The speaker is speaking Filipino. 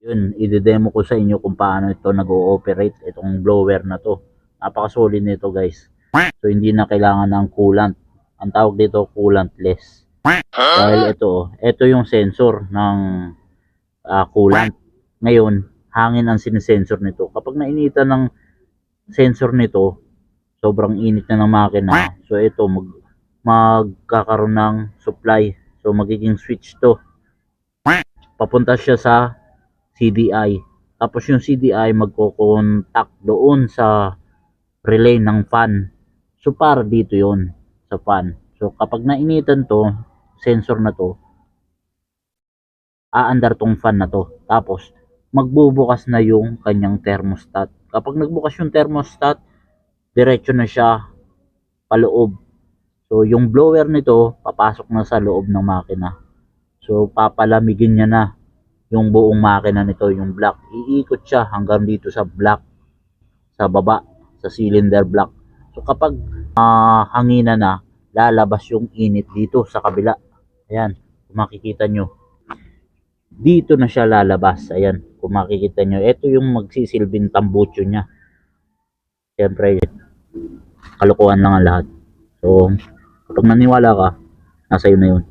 Yun, i-demo ko sa inyo kung paano ito nag-ooperate, itong blower na to. Napaka-solid nito guys. So hindi na kailangan ng coolant. Ang tawag dito coolantless. Dahil ito yung sensor ng coolant. Ngayon, hangin ang sinesensor nito. Kapag nainitan ng sensor nito, sobrang init na ng makina. So ito magkakaroon ng supply. So magiging switch to. Papunta siya sa CDI. Tapos yung CDI magko-contact doon sa relay ng fan. So para dito yon sa fan. So kapag nainitan to, sensor na to, aandar tong fan na to. Tapos magbubukas na yung kanyang thermostat. Kapag nagbukas yung thermostat, diretso na siya paloob. So yung blower nito papasok na sa loob ng makina. So papalamigin niya na yung buong makina nito, yung block. Iikot siya hanggang dito sa block, sa baba, sa cylinder block. So kapag hanginan na, lalabas yung init dito sa kabila. Ayan, kung makikita nyo. Dito na siya lalabas. Ayan, kung makikita nyo. Ito yung magsisilbing tambucho niya. Siyempre, kalokohan lang ang lahat. So, kapag naniwala ka, nasa iyo na yun.